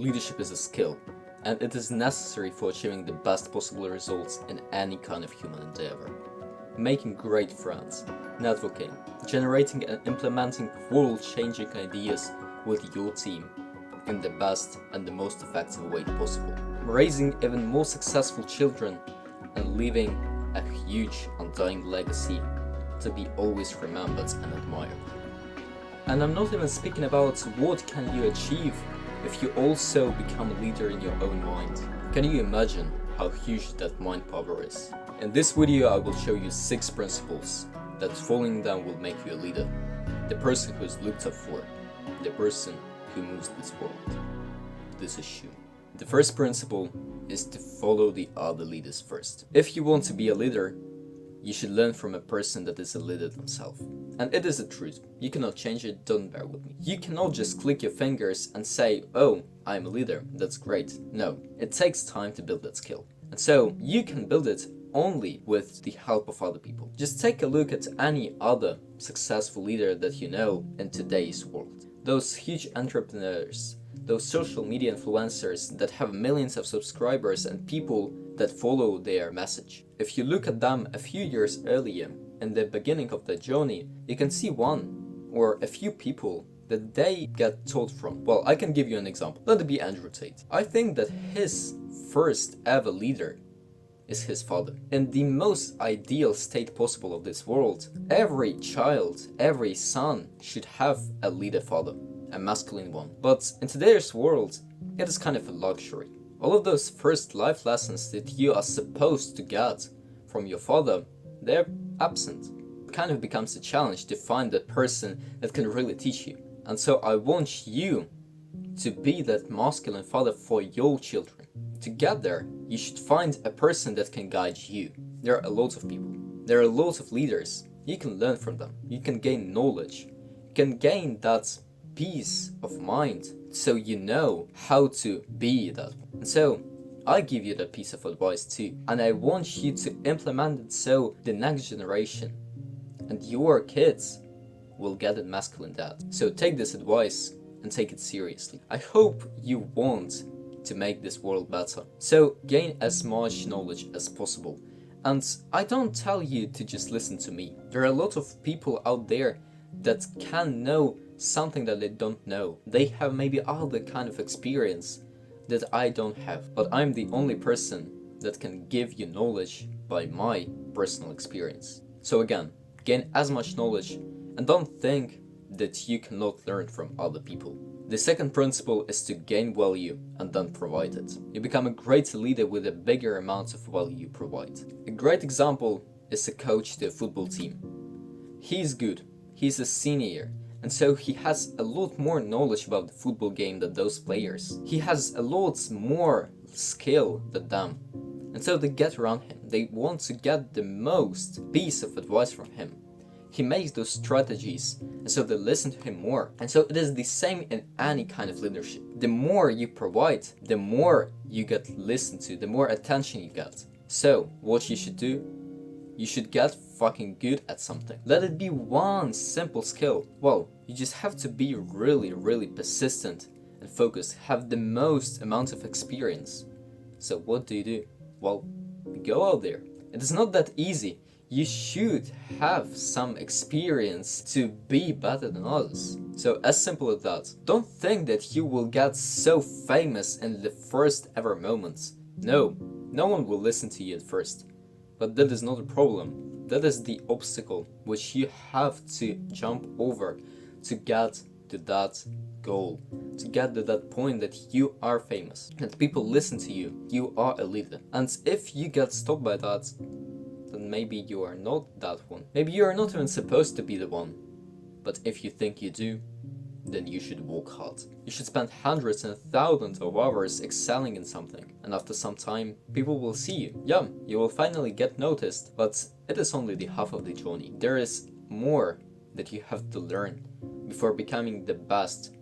Leadership is a skill, and it is necessary for achieving the best possible results in any kind of human endeavor. Making great friends, networking, generating and implementing world-changing ideas with your team in the best and the most effective way possible. Raising even more successful children and leaving a huge undying legacy to be always remembered and admired. And I'm not even speaking about what can you achieve if you also become a leader in your own mind. Can you imagine how huge that mind power is? In this video I will show you 6 principles that following them will make you a leader. The person who is looked up for. The person who moves this world. This is Shoom. The first principle is to follow the other leaders first. If you want to be a leader, you should learn from a person that is a leader themselves. And it is the truth. You cannot change it, don't bear with me. You cannot just click your fingers and say, oh, I'm a leader, that's great. No, it takes time to build that skill. And so you can build it only with the help of other people. Just take a look at any other successful leader that you know in today's world. Those huge entrepreneurs, those social media influencers that have millions of subscribers and people that follow their message. If you look at them a few years earlier, in the beginning of their journey, you can see one or a few people that they get taught from. Well, I can give you an example. Let it be Andrew Tate. I think that his first ever leader is his father. In the most ideal state possible of this world, every child, every son should have a leader father, a masculine one. But in today's world, it is kind of a luxury. All of those first life lessons that you are supposed to get from your father, they're absent. It kind of becomes a challenge to find that person that can really teach you. And so I want you to be that masculine father for your children. To get there, you should find a person that can guide you. There are a lot of people. There are lots of leaders. You can learn from them. You can gain knowledge. You can gain that peace of mind so you know how to be that. And so I give you that piece of advice too, and I want you to implement it so the next generation and your kids will get a masculine dad. So take this advice and take it seriously. I hope you want to make this world better. So gain as much knowledge as possible. And I don't tell you to just listen to me. There are a lot of people out there that can know something that they don't know. They have maybe other kind of experience that I don't have, but I'm the only person that can give you knowledge by my personal experience. So again, gain as much knowledge and don't think that you cannot learn from other people. The second principle is to gain value and then provide it. You become a great leader with a bigger amount of value you provide. A great example is a coach to a football team. He's good, he's a senior, and so he has a lot more knowledge about the football game than those players. He has a lot more skill than them. And so they get around him. They want to get the most piece of advice from him. He makes those strategies, and so they listen to him more. And so it is the same in any kind of leadership. The more you provide, the more you get listened to, the more attention you get. So what you should do? You should get fucking good at something. Let it be one simple skill. Well, you just have to be really persistent and focused, have the most amount of experience. So what do? Well, go out there. It is not that easy. You should have some experience to be better than others. So as simple as that. Don't think that you will get so famous in the first ever moments. No one will listen to you at first. But that is not a problem. That is the obstacle which you have to jump over to get to that goal, to get to that point that you are famous, that people listen to you, you are a leader. And if you get stopped by that, then maybe you are not that one. Maybe you are not even supposed to be the one. But if you think you do, then you should work hard. You should spend hundreds and thousands of hours excelling in something. And after some time, people will see you. Yeah, you will finally get noticed, but it is only the half of the journey. There is more that you have to learn before becoming the best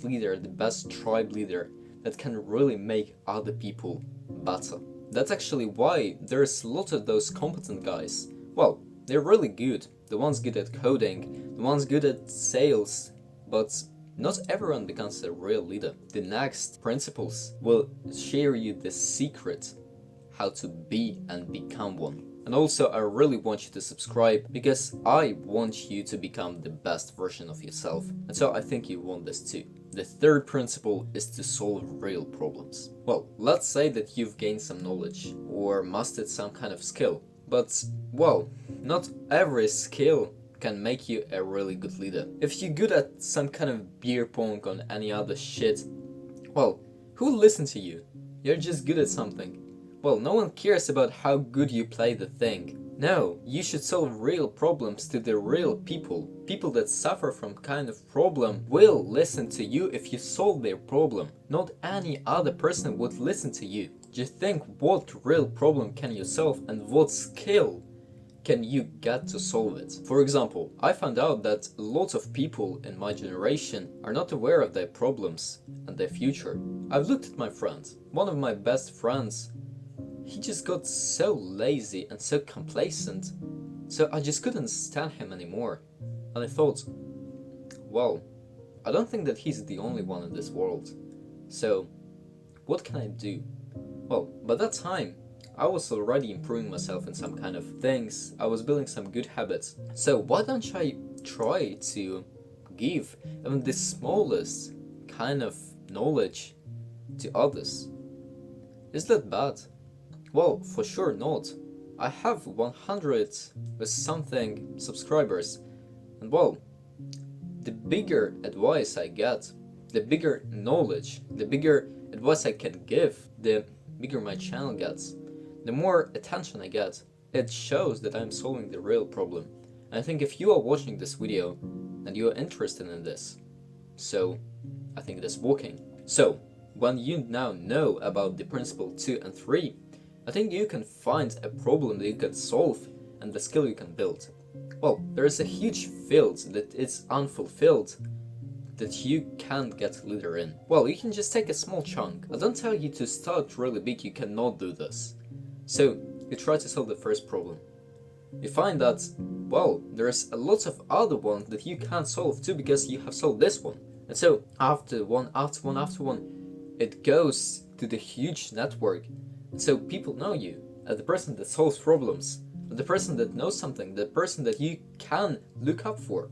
leader, the best tribe leader that can really make other people better. That's actually why there's a lot of those competent guys. Well, they're really good. The ones good at coding, the ones good at sales, but Not everyone becomes a real leader. The next principles will share you the secret how to be and become one. And also, I really want you to subscribe because I want you to become the best version of yourself. And so I think you want this too. The third principle is to solve real problems. Well, let's say that you've gained some knowledge or mastered some kind of skill. But, well, not every skill can make you a really good leader. If you're good at some kind of beer pong or any other shit, well, who will listen to you? You're just good at something. Well, no one cares about how good you play the thing. No, you should solve real problems to the real people. People that suffer from kind of problem will listen to you if you solve their problem. Not any other person would listen to you. Just think what real problem can you solve and what skill can you get to solve it. For example, I found out that lots of people in my generation are not aware of their problems and their future. I've looked at my friends. One of my best friends, he just got so lazy and so complacent, so I just couldn't stand him anymore. And I thought, well, I don't think that he's the only one in this world. So, what can I do? Well, by that time, I was already improving myself in some kind of things. I was building some good habits. So why don't I try to give even the smallest kind of knowledge to others? Is that bad? Well, for sure not. I have 100 with something subscribers, and well, the bigger advice I get, the bigger knowledge, the bigger advice I can give, the bigger my channel gets, the more attention I get. It shows that I'm solving the real problem. And I think if you are watching this video and you are interested in this, so I think it is working. So, when you now know about the principle 2 and 3, I think you can find a problem that you can solve and the skill you can build. Well, there is a huge field that is unfulfilled that you can't get leader in. Well, you can just take a small chunk. I don't tell you to start really big, you cannot do this. So, you try to solve the first problem. You find that, well, there's a lot of other ones that you can't solve too because you have solved this one. And so, after one, it goes to the huge network. And so people know you as the person that solves problems, the person that knows something, the person that you can look up for.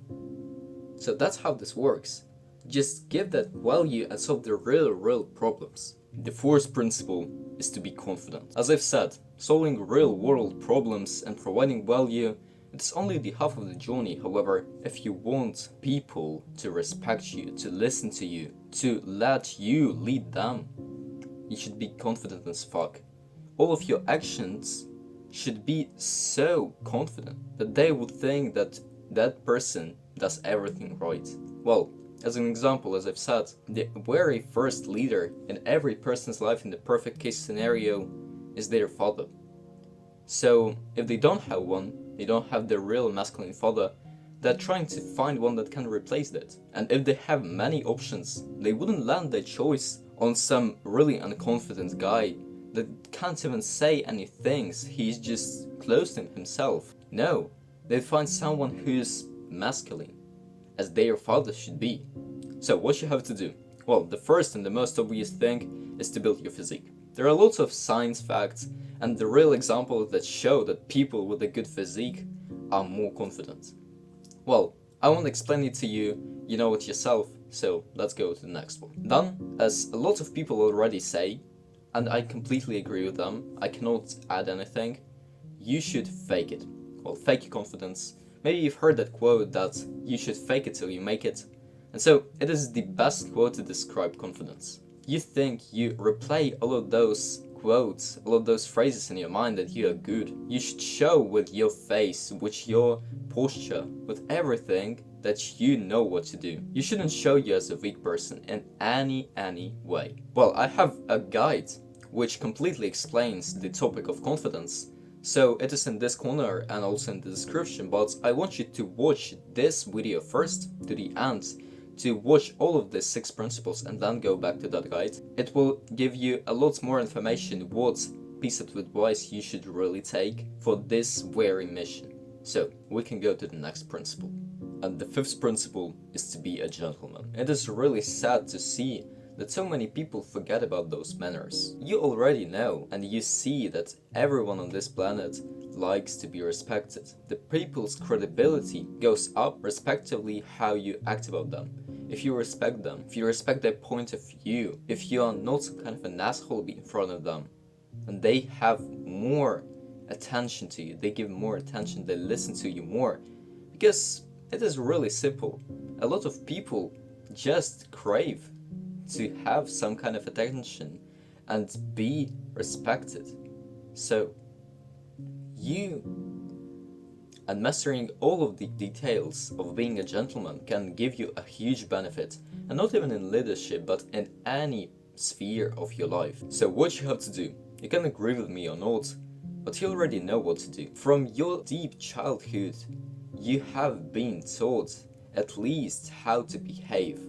So that's how this works. Just give that value and solve the real problems. The fourth principle is to be confident. As I've said, solving real world problems and providing value, it's only the half of the journey. However, if you want people to respect you, to listen to you, to let you lead them, you should be confident as fuck. All of your actions should be so confident that they would think that that person does everything right. Well, as an example, as I've said, the very first leader in every person's life in the perfect case scenario is their father. So if they don't have one, they don't have the real masculine father, they're trying to find one that can replace that. And if they have many options, they wouldn't land their choice on some really unconfident guy that can't even say any things, he's just closed in himself. No, they'd find someone who's masculine, as their father should be. So what you have to do? Well, the first and the most obvious thing is to build your physique. There are lots of science facts and the real examples that show that people with a good physique are more confident. Well, I won't explain it to you, you know it yourself, so let's go to the next one. Then, as a lot of people already say, and I completely agree with them, I cannot add anything, you should fake it. Well, fake your confidence. Maybe you've heard that quote that you should fake it till you make it. And so, it is the best quote to describe confidence. You think you replay all of those quotes, all of those phrases in your mind that you are good. You should show with your face, with your posture, with everything that you know what to do. You shouldn't show you as a weak person in any way. Well, I have a guide which completely explains the topic of confidence. So it is in this corner and also in the description, but I want you to watch this video first to the end, to watch all of the 6 principles and then go back to that guide. It will give you a lot more information what piece of advice you should really take for this very mission. So we can go to the next principle. And the fifth principle is to be a gentleman. It is really sad to see that so many people forget about those manners. You already know, and you see that everyone on this planet likes to be respected. The people's credibility goes up respectively how you act about them. If you respect them, if you respect their point of view, if you are not some kind of an asshole in front of them, and they have more attention to you, they give more attention, they listen to you more, because it is really simple. A lot of people just crave to have some kind of attention and be respected. So, you and mastering all of the details of being a gentleman can give you a huge benefit, and not even in leadership, but in any sphere of your life. So what you have to do, you can agree with me or not, but you already know what to do. From your deep childhood, you have been taught at least how to behave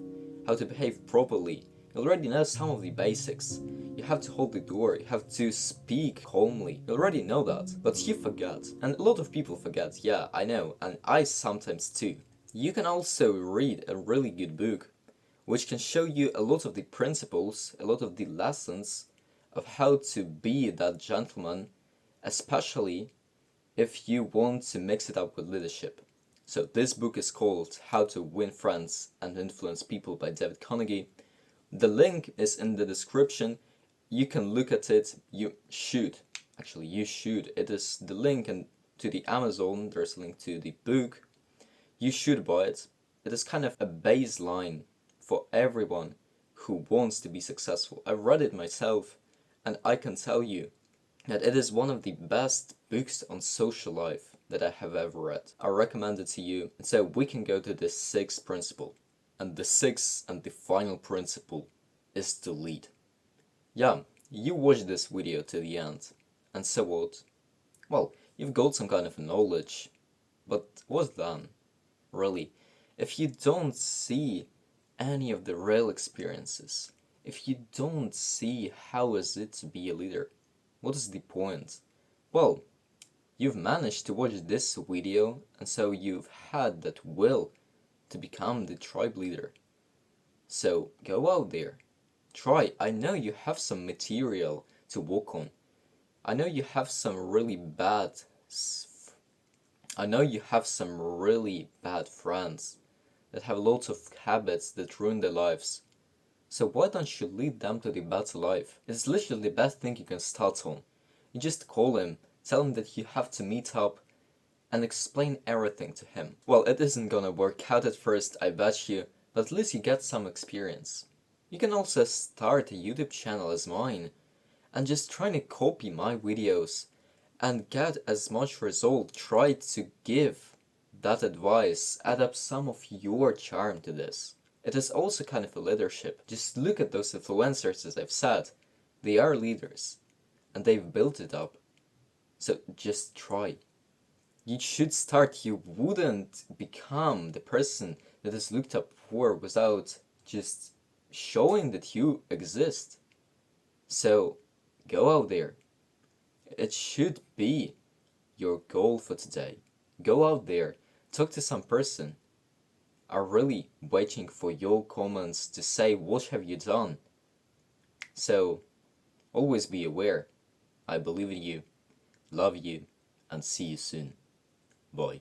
properly. You already know some of the basics. You have to hold the door, you have to speak calmly. You already know that, but you forget. And a lot of people forget, yeah, I know, and I sometimes too. You can also read a really good book, which can show you a lot of the principles, a lot of the lessons of how to be that gentleman, especially if you want to mix it up with leadership. So this book is called How to Win Friends and Influence People by David Carnegie. The link is in the description. You can look at it. You should. It is the link to the Amazon. There's a link to the book. You should buy it. It is kind of a baseline for everyone who wants to be successful. I've read it myself, and I can tell you that it is one of the best books on social life that I have ever read. I recommend it to you. And so we can go to the sixth principle. And the sixth and the final principle is to lead. Yeah, you watched this video to the end. And so what? Well, you've got some kind of knowledge. But what's then? Really, if you don't see any of the real experiences, if you don't see how is it to be a leader, what is the point? Well, you've managed to watch this video, and so you've had that will to become the tribe leader. So go out there, try. I know you have some material to work on. I know you have some really bad friends that have lots of habits that ruin their lives. So why don't you lead them to the better life? It's literally the best thing you can start on. You just call him, tell him that you have to meet up, and explain everything to him. Well, it isn't gonna work out at first, I bet you, but at least you get some experience. You can also start a YouTube channel as mine, and just try to copy my videos, and get as much result. Try to give that advice, add up some of your charm to this. It is also kind of a leadership. Just look at those influencers, as I've said. They are leaders, and they've built it up. So just try. You should start. You wouldn't become the person that is looked up for without just showing that you exist. So go out there. It should be your goal for today. Go out there, talk to some person. I'm really waiting for your comments to say what have you done. So always be aware. I believe in you, love you, and see you soon. Bye.